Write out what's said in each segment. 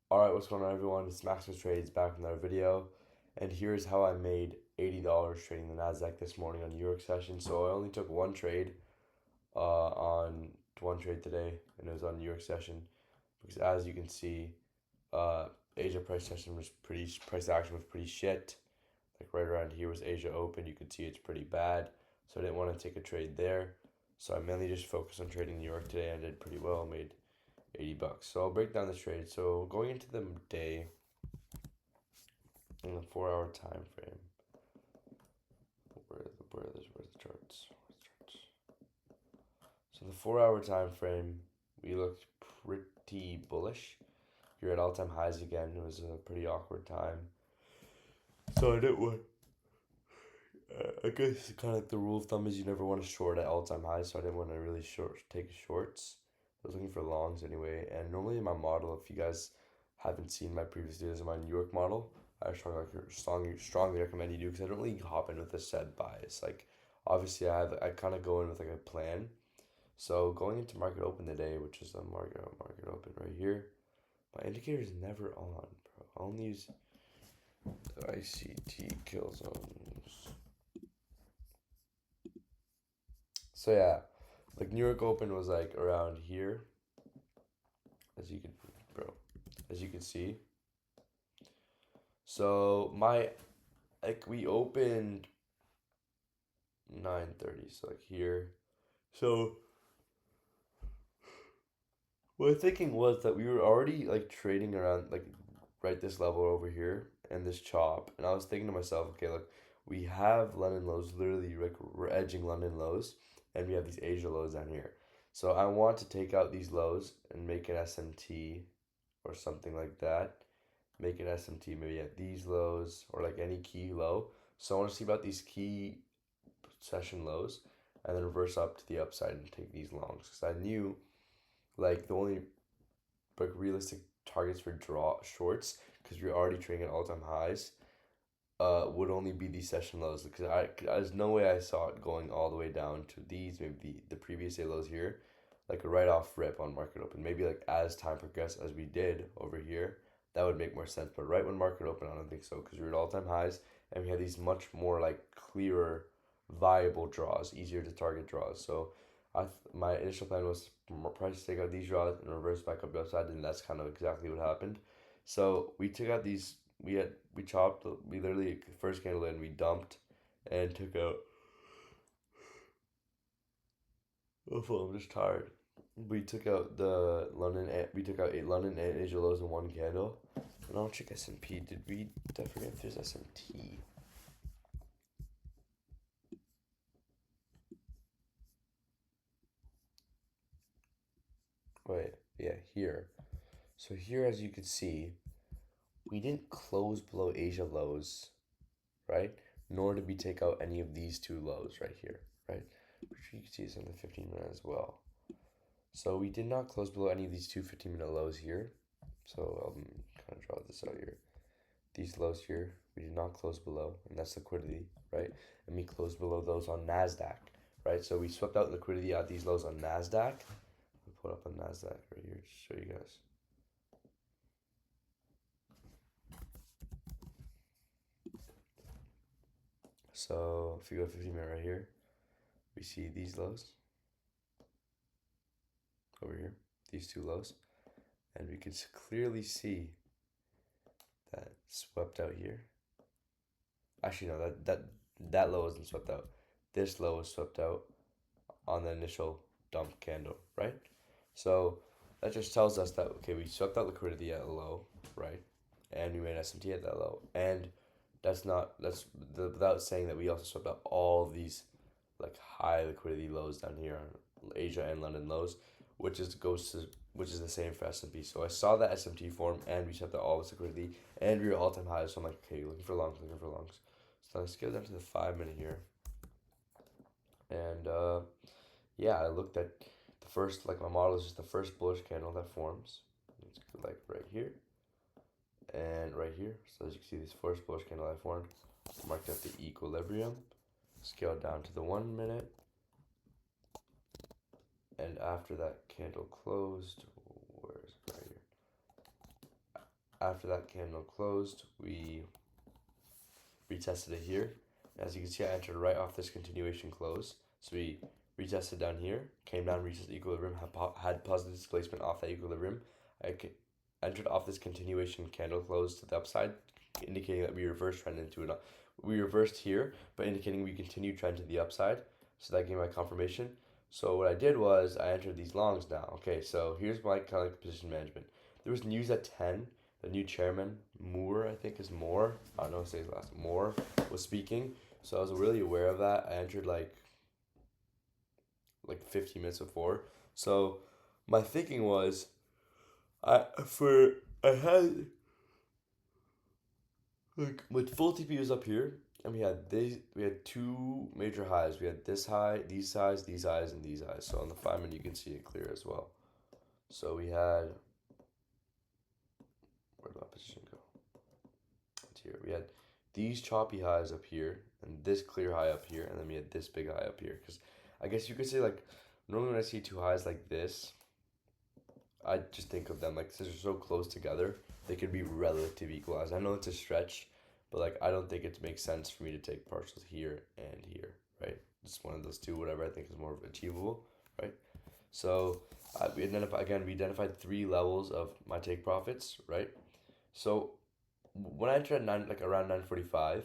Alright, what's going on everyone? It's Maximus Trades back with another video. And here's how I made $80 trading the Nasdaq this morning on New York session. So I only took one trade on one trade today, and it was on New York session. Because as you can see, Asia price session was price action was pretty shit. Like right around here was Asia open. You could see it's pretty bad. So I didn't want to take a trade there. So I mainly just focused on trading New York today and I did pretty well. Made $80. So I'll break down this trade. So going into the day in the 4 hour time frame, where's the charts? So the 4 hour time frame, we looked pretty bullish. You're at all time highs again. It was a pretty awkward time. So I didn't want. I guess kind of like the rule of thumb is you never want to short at all time highs. So I didn't want to really take shorts. I was looking for longs anyway. And normally in my model, if you guys haven't seen my previous videos of my New York model, I strongly recommend you do because I don't really hop in with a set bias. Like obviously I kind of go in with like a plan. So going into market open today, which is the market open right here, my indicator is never on, bro. I only use the ICT kill zones. So yeah, like New York Open was like around here, as you could, bro, as you can see. So we opened 9:30, so like here. So my thinking was that we were already like trading around like right this level over here and this chop, and I was thinking to myself, okay, look, we have London lows, literally like we're edging London lows, and we have these Asia lows down here. So I want to take out these lows and make an SMT or something like that. Make an SMT maybe at these lows or like any key low. So I want to see about these key session lows and then reverse up to the upside and take these longs because I knew like the only like realistic targets for draw shorts because we're already trading at all time highs would only be these session lows because there's no way I saw it going all the way down to these maybe the previous day lows here like a right off rip on market open maybe like as time progressed as we did over here that would make more sense but right when market open I don't think so because we're at all time highs and we have these much more like clearer viable draws easier to target draws so my initial plan was price to take out these draws and reverse back up the upside, and that's kind of exactly what happened. So we took out these. We chopped. We literally first candle in. We dumped and took out. Oh, I'm just tired. We took out the London. We took out eight London and Asia lows in one candle. And I'll check S&P. Did we? I forget if there's S&T. Wait, yeah, here. So here, as you can see, we didn't close below Asia lows, right? Nor did we take out any of these two lows right here, right? Which you can see is on the 15-minute as well. So we did not close below any of these two 15-minute lows here. So I'll kind of draw this out here. These lows here, we did not close below, and that's liquidity, right? And we closed below those on NASDAQ, right? So we swept out liquidity at these lows on NASDAQ. I'll put up on NASDAQ right here to show you guys. So if you go 15-minute right here, we see these lows over here, these two lows, and we can clearly see that swept out here. Actually, no, that low wasn't swept out. This low was swept out on the initial dump candle, right? So that just tells us that okay, we swept out liquidity at a low, right? And we made SMT at that low, and without saying that we also swept out all of these like high liquidity lows down here on Asia and London lows, which is the same for S&P. So I saw that SMT form and we swept out all this liquidity and we were all time highs. So I'm like, okay, looking for longs, looking for longs. So let's go down to the 5 minute here, and yeah, I looked at the first like my model is just the first bullish candle that forms. It's like right here and right here. So as you can see, this first bullish candle that formed marked at the equilibrium. Scale down to the 1 minute, and after that candle closed, where is it right here? after that candle closed, we retested it here. As you can see, I entered right off this continuation close. So we retested down here, came down, reached equilibrium, had positive displacement off that equilibrium. Entered off this continuation candle close to the upside, indicating that we reversed trend into it. We reversed here, but indicating we continued trend to the upside. So that gave my confirmation. So what I did was I entered these longs now. Okay, so here's my kind of like position management. There was news at 10. The new chairman, Moore, I think is Moore. I don't know his last Moore was speaking. So I was really aware of that. I entered like 15 minutes before. So my thinking was I had like my full TP was up here, and we had two major highs. We had this high, these highs, and these highs. So on the 5 minute you can see it clear as well. So we had, where did my position go? It's here. We had these choppy highs up here, and this clear high up here, and then we had this big high up here. Because I guess you could say like normally when I see two highs like this, I just think of them like since they're so close together, they could be relatively equalized. I know it's a stretch, but like I don't think it makes sense for me to take partials here and here, right? Just one of those two, whatever I think is more achievable, right? So we identified three levels of my take profits, right? So when I entered at around 9:45,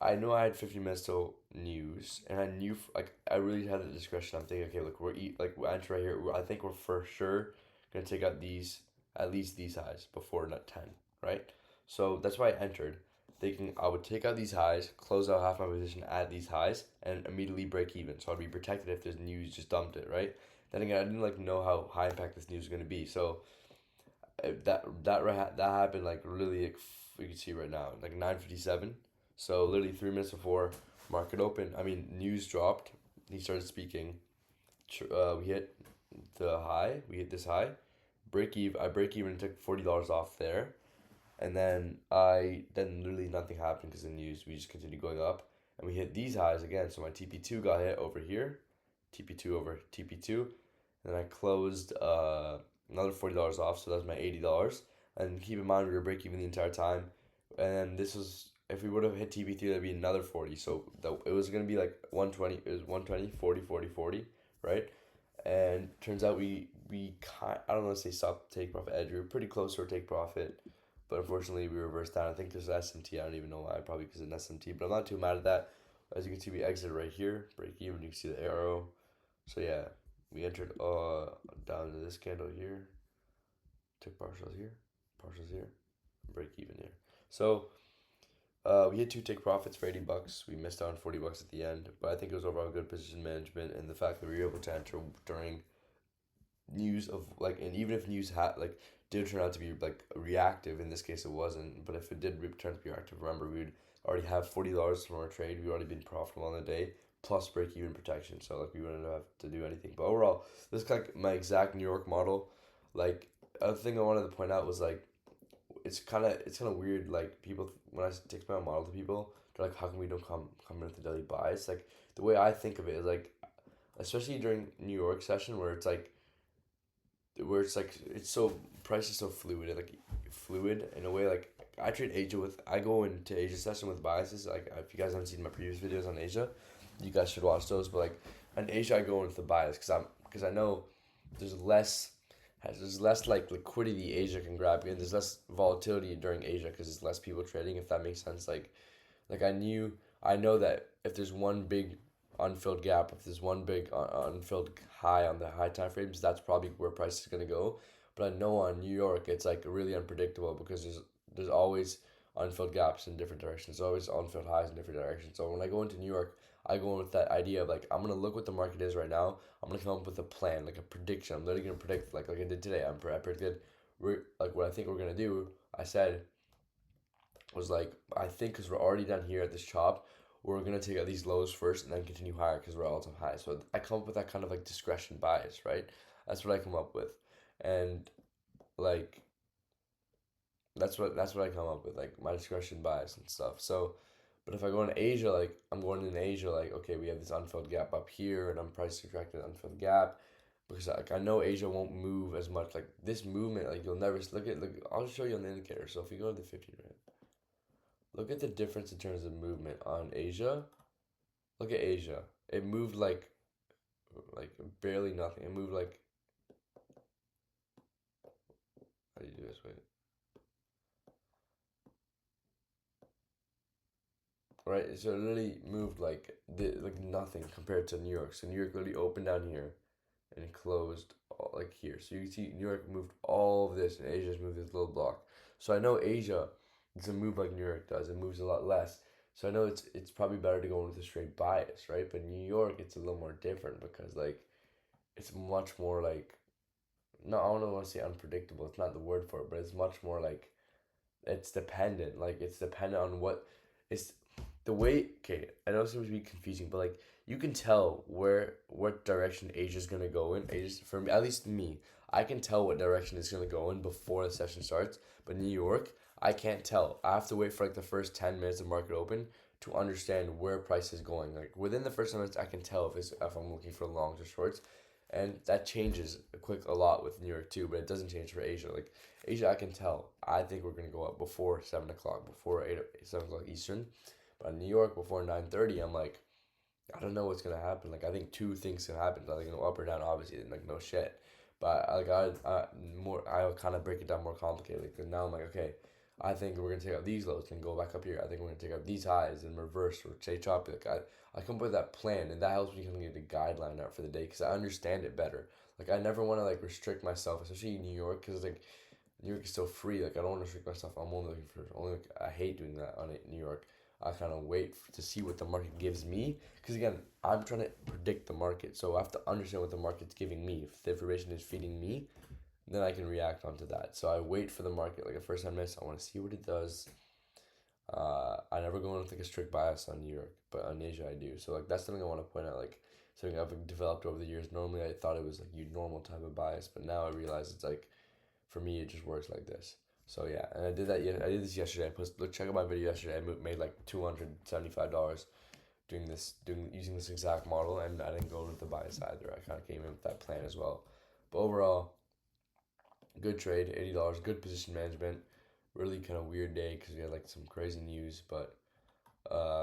I know I had 50 minutes till news, and I knew like I really had the discretion. I'm thinking, okay, look, we enter right here. I think we're for sure gonna take out these at least these highs before net 10, right? So that's why I entered, thinking I would take out these highs, close out half my position at these highs, and immediately break even. So I'd be protected if there's news just dumped it, right? Then again, I didn't like know how high impact this news was gonna be, so that happened like really like, you can see right now like 9:57. So literally 3 minutes before market open, I mean news dropped. He started speaking. We hit the high. We hit this high. Break even. I break even and took $40 off there, and then literally nothing happened because the news. We just continued going up, and we hit these highs again. So my TP2 got hit over here, TP2 over TP2, and then I closed another $40 off. So that was my $80. And keep in mind we were break even the entire time, and then this was if we would have hit TP3 that'd be another 40. So it was gonna be like 120. It was 120, 40, 40, 40, right? And turns out I don't want to say stop take profit edge. We were pretty close to our take profit, but unfortunately we reversed down. I think there's an SMT. I don't even know why. Probably because of an SMT. But I'm not too mad at that. As you can see, we exited right here, break even. You can see the arrow. So yeah, we entered down to this candle here. Took partials here, break even here. So we had two take profits for $80. We missed out on $40 at the end, but I think it was overall good position management and the fact that we were able to enter during news of like, and even if news had like did turn out to be like reactive, in this case it wasn't, but if it did turn to be reactive, remember we'd already have $40 from our trade. We'd already been profitable on the day plus break even protection, so like we wouldn't have to do anything. But overall, this is like my exact New York model. Like other thing I wanted to point out was like it's kind of weird. Like people when I explain my model to people, they're like, "How come we don't come in with the daily buys?" Like the way I think of it is like, especially during New York session where it's like it's so price is so fluid and like fluid in a way. Like I go into Asia session with biases. Like if you guys haven't seen my previous videos on Asia, you guys should watch those. But like in Asia, I go in with the bias because I know there's less there's less like liquidity Asia can grab, and there's less volatility during Asia because there's less people trading. If that makes sense, like I know that if there's one big unfilled gap, if there's one big unfilled high on the high time frames, that's probably where price is gonna go. But I know on New York, it's like really unpredictable because there's always unfilled gaps in different directions. There's always unfilled highs in different directions. So when I go into New York, I go in with that idea of like I'm gonna look what the market is right now. I'm gonna come up with a plan, like a prediction. I'm literally gonna predict like I did today. I predicted like what I think we're gonna do. I said was like I think because we're already down here at this chop, we're gonna take out these lows first and then continue higher because we're all time high. So I come up with that kind of like discretion bias, right? That's what I come up with, and like that's what I come up with, like my discretion bias and stuff. So, but if I go into Asia, like I'm going in Asia, like okay, we have this unfilled gap up here, and I'm price extracting unfilled gap. because like I know Asia won't move as much. Like this movement, like you'll never look. I'll show you on the indicator. So if you go to the 15 minute, look at the difference in terms of movement on Asia. Look at Asia. It moved like barely nothing. It moved like, how do you do this? Wait. Right? So it literally moved like nothing compared to New York. So New York literally opened down here and it closed like here. So you can see New York moved all of this and Asia's moved this little block. So I know Asia doesn't move like New York does. It moves a lot less. So I know it's probably better to go in with a straight bias, right? But New York it's a little more different because like it's much more like, no, I don't want to say unpredictable. It's not the word for it, but it's much more like it's dependent. Like it's dependent on what it's the way. Okay, I know it seems to be confusing, but like you can tell where what direction Asia's gonna go in. Asia's for me, at least me, I can tell what direction it's gonna go in before the session starts. But New York, I can't tell. I have to wait for like the first 10 minutes of market open to understand where price is going. Like within the first 10 minutes, I can tell if I'm looking for longs or shorts, and that changes a lot with New York too. But it doesn't change for Asia. Like Asia, I can tell. I think we're gonna go up before 7 o'clock, before 7 o'clock Eastern. But in New York before 9:30, I'm like, I don't know what's gonna happen. Like I think two things can happen. Like go up or down, obviously, like no shit. But I kind of break it down more complicated. Like now I'm like, okay, I think we're gonna take out these lows and go back up here. I think we're gonna take out these highs and reverse or stay choppy. Like I come up with that plan, and that helps me kind of get a guideline out for the day because I understand it better. Like I never want to like restrict myself, especially in New York, because like New York is so free. Like I don't want to restrict myself. I'm only looking for only. Like, I hate doing that on New York. I kind of wait to see what the market gives me because again, I'm trying to predict the market, so I have to understand what the market's giving me. If the information is feeding me, then I can react onto that. So I wait for the market. Like the first 10 minutes, I want to see what it does. I never go in with like a strict bias on New York, but on Asia I do. So like that's something I want to point out. Like something I've like, developed over the years. Normally I thought it was like your normal type of bias, but now I realize it's like for me it just works like this. So yeah, and I did that. I did this yesterday. Check out my video yesterday. I made like $275 doing using this exact model, and I didn't go with the bias either. I kind of came in with that plan as well. But overall, good trade, $80, good position management. Really kind of weird day because we had like some crazy news, but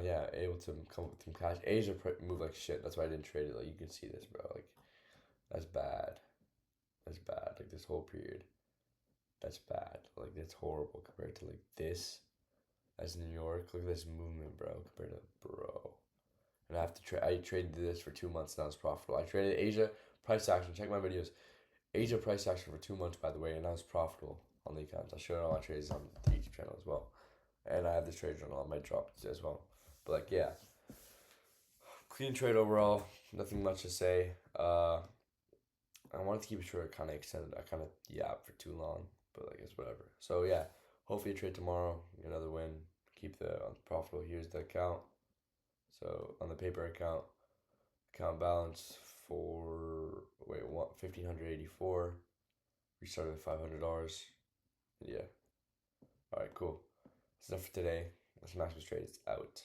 yeah, able to come up with some cash. Asia moved like shit. That's why I didn't trade it. Like you can see this, bro. Like that's bad. That's bad. Like this whole period, that's bad. Like that's horrible compared to like this. As New York, look at this movement, bro. Compared to bro, and I have to trade. I traded this for 2 months. And I was profitable. I traded Asia price action. Check my videos. Asia price action for 2 months, by the way, and I was profitable on the accounts. I'll show you all my trades on the YouTube channel as well, and I have this trade journal on my drops as well. But like, yeah, clean trade overall. Nothing much to say. I wanted to keep it short, kind of extended. I kind of yapped for too long, but like it's whatever. So yeah, hopefully trade tomorrow, get another win, keep the profitable. Here's the account. So on the paper account balance for wait what 1,584. We started with $500. Yeah. All right, cool. That's enough for today. That's Maximus Trade. It's out.